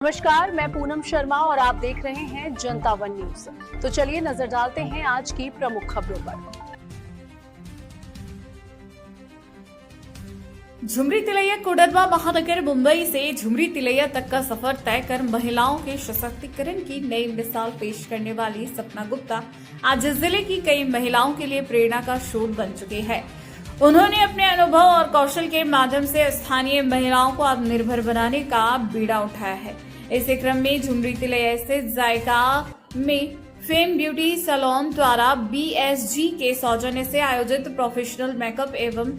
नमस्कार, मैं पूनम शर्मा और आप देख रहे हैं जनता वन न्यूज। तो चलिए नजर डालते हैं आज की प्रमुख खबरों पर। झुमरी तिलैया कोडरमा महानगर मुंबई से झुमरी तिलैया तक का सफर तय कर महिलाओं के सशक्तिकरण की नई मिसाल पेश करने वाली सपना गुप्ता आज जिले की कई महिलाओं के लिए प्रेरणा का स्रोत बन चुके हैं। उन्होंने अपने अनुभव और कौशल के माध्यम से स्थानीय महिलाओं को आत्मनिर्भर बनाने का बीड़ा उठाया है। इसी क्रम में झुमरी तिलैया स्थित जायका में फेम ब्यूटी सैलून द्वारा BSG के सौजन्य से आयोजित प्रोफेशनल मेकअप एवं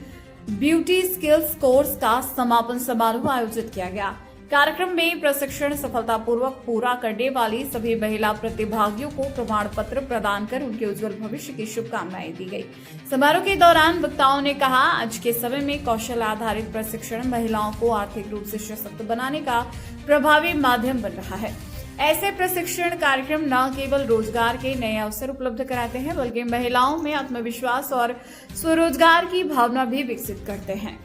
ब्यूटी स्किल्स कोर्स का समापन समारोह आयोजित किया गया। कार्यक्रम में प्रशिक्षण सफलतापूर्वक पूरा करने वाली सभी महिला प्रतिभागियों को प्रमाण पत्र प्रदान कर उनके उज्जवल भविष्य की शुभकामनाएं दी गई। समारोह के दौरान वक्ताओं ने कहा, आज के समय में कौशल आधारित प्रशिक्षण महिलाओं को आर्थिक रूप से सशक्त बनाने का प्रभावी माध्यम बन रहा है। ऐसे प्रशिक्षण कार्यक्रम न केवल रोजगार के नए अवसर उपलब्ध कराते हैं, बल्कि महिलाओं में आत्मविश्वास और स्वरोजगार की भावना भी विकसित करते हैं।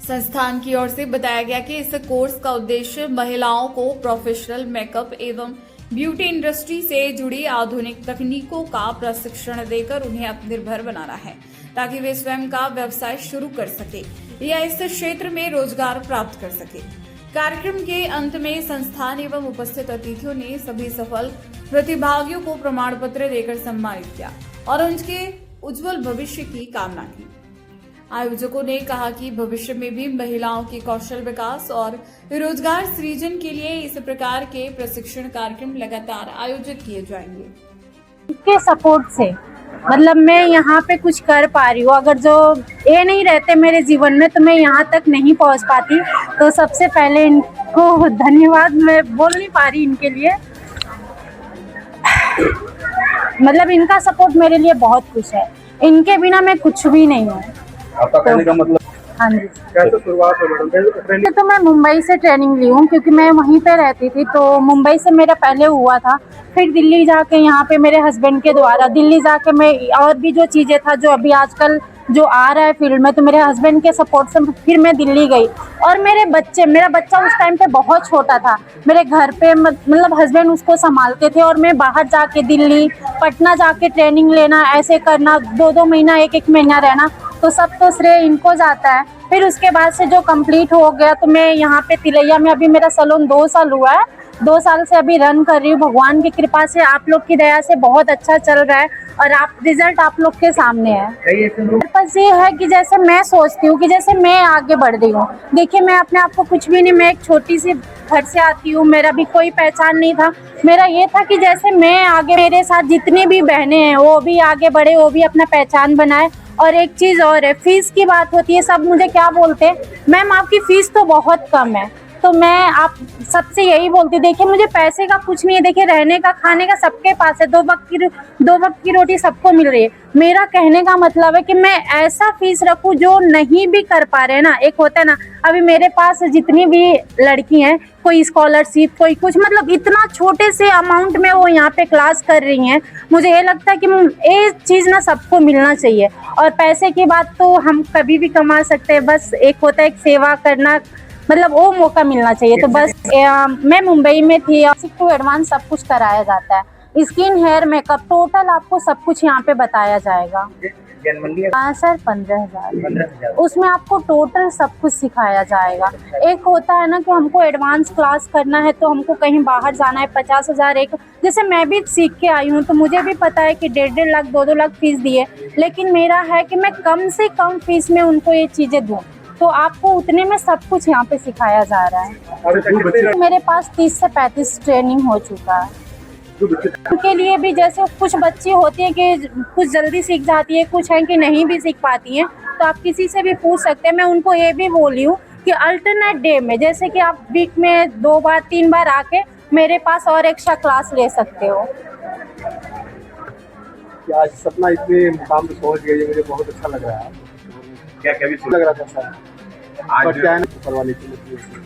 संस्थान की ओर से बताया गया कि इस कोर्स का उद्देश्य महिलाओं को प्रोफेशनल मेकअप एवं ब्यूटी इंडस्ट्री से जुड़ी आधुनिक तकनीकों का प्रशिक्षण देकर उन्हें आत्मनिर्भर बनाना है, ताकि वे स्वयं का व्यवसाय शुरू कर सके या इस क्षेत्र में रोजगार प्राप्त कर सके। कार्यक्रम के अंत में संस्थान एवं उपस्थित अतिथियों ने सभी सफल प्रतिभागियों को प्रमाण पत्र देकर सम्मानित किया और उनके उज्जवल भविष्य की कामना की। आयोजकों ने कहा कि भविष्य में भी महिलाओं के कौशल विकास और रोजगार सृजन के लिए इस प्रकार के प्रशिक्षण कार्यक्रम लगातार आयोजित किए जाएंगे। के सपोर्ट से मतलब मैं यहाँ पे कुछ कर पा रही हूँ। अगर जो ये नहीं रहते मेरे जीवन में तो मैं यहाँ तक नहीं पहुँच पाती। तो सबसे पहले इनको धन्यवाद मैं बोल नहीं पा रही इनके लिए। मतलब इनका सपोर्ट मेरे लिए बहुत कुछ है। इनके बिना मैं कुछ भी नहीं हूँ। आपका कहने का मतलब? हाँ जी। कैसे शुरुआत है मैडम? तो मैं मुंबई से ट्रेनिंग ली हूँ, क्योंकि मैं वहीं पे रहती थी। तो मुंबई से मेरा पहले हुआ था, फिर दिल्ली जाके यहाँ पे मेरे हस्बैंड के द्वारा दिल्ली जाके मैं और भी जो चीज़ें था जो अभी आजकल जो आ रहा है फील्ड में, तो मेरे हस्बैंड के सपोर्ट से फिर मैं दिल्ली गई। और मेरा बच्चा उस टाइम पे बहुत छोटा था। मेरे घर पे मतलब हस्बैंड उसको संभालते थे और मैं बाहर जाके दिल्ली पटना जाके ट्रेनिंग लेना, ऐसे करना, 2-2 महीना 1-1 महीना रहना, तो सब तो श्रेय इनको जाता है। फिर उसके बाद से जो कंप्लीट हो गया तो मैं यहाँ पे तिलैया में अभी मेरा सैलून 2 साल हुआ है। 2 साल से अभी रन कर रही हूँ। भगवान की कृपा से, आप लोग की दया से बहुत अच्छा चल रहा है और रिजल्ट आप लोग के सामने है। बस ये है कि जैसे मैं सोचती हूँ कि जैसे मैं आगे बढ़ रही हूँ। देखिए, मैं अपने आप को कुछ भी नहीं, मैं एक छोटी सी घर से आती हूँ, मेरा भी कोई पहचान नहीं था। मेरा ये था कि जैसे मैं आगे, मेरे साथ जितनी भी बहनें हैं वो भी आगे बढ़े, वो भी अपना पहचान बनाए। और एक चीज़ और है, फीस की बात होती है। सब मुझे क्या बोलते हैं, मैम आपकी फीस तो बहुत कम है। तो मैं आप सबसे यही बोलती, देखिए मुझे पैसे का कुछ नहीं है। देखिए, रहने का खाने का सबके पास है, 2 वक्त की रोटी सबको मिल रही है। मेरा कहने का मतलब है कि मैं ऐसा फीस रखूं जो नहीं भी कर पा रहे ना। एक होता है ना, अभी मेरे पास जितनी भी लड़की हैं, कोई स्कॉलरशिप, कोई कुछ, मतलब इतना छोटे से अमाउंट में वो यहाँ पे क्लास कर रही हैं। मुझे ये लगता है कि ये चीज़ ना सबको मिलना चाहिए। और पैसे की बात तो हम कभी भी कमा सकते हैं, बस एक होता है एक सेवा करना, मतलब वो मौका मिलना चाहिए। तो बस मैं मुंबई में थी। टू एडवांस सब कुछ कराया जाता है, स्किन, हेयर, मेकअप, टोटल आपको सब कुछ यहाँ पे बताया जाएगा। हाँ सर, 15,000। उसमें आपको टोटल सब कुछ सिखाया जाएगा। एक होता है ना कि हमको एडवांस क्लास करना है तो हमको कहीं बाहर जाना है, 50,000 एक, जैसे मैं भी सीख के आई हूँ तो मुझे भी पता है कि 1.5 लाख 2-2 लाख फीस दिए। लेकिन मेरा है कि मैं कम से कम फीस में उनको ये चीज़ें दूँ, तो आपको उतने में सब कुछ यहाँ पे सिखाया जा रहा है। मेरे पास 30 से 35 ट्रेनिंग हो चुका है। उनके लिए भी जैसे कुछ बच्ची होती है कि कुछ जल्दी सीख जाती है, कुछ है कि नहीं भी सीख पाती हैं, तो आप किसी से भी पूछ सकते हैं। मैं उनको ये भी बोली हूँ कि अल्टरनेट डे में, जैसे कि आप वीक में 2 बार 3 बार आके मेरे पास और एक्स्ट्रा क्लास ले सकते हो। आज सपना इतने मुकाम पे पहुंच गई है, मुझे बहुत अच्छा लग रहा है। क्या लग रहा था सर? आज क्या है ना,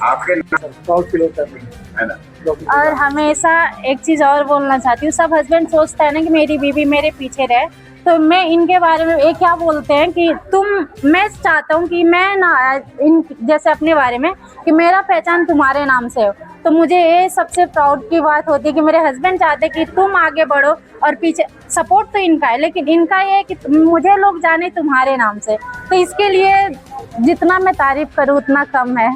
आपके प्राउड फील होता है। है ना। और हमेशा एक चीज और बोलना चाहती हूँ, सब हस्बैंड सोचता है ना कि मेरी बीवी मेरे पीछे रहे, तो मैं इनके बारे में ये क्या बोलते हैं कि मैं चाहता हूँ कि मैं ना इन जैसे अपने बारे में कि मेरा पहचान तुम्हारे नाम से हो, तो मुझे ये सबसे प्राउड की बात होती है कि मेरे हस्बैंड चाहते हैं कि तुम आगे बढ़ो और पीछे सपोर्ट तो इनका है, लेकिन इनका ये है कि मुझे लोग जाने तुम्हारे नाम से, तो इसके लिए जितना मैं तारीफ करूँ उतना कम है।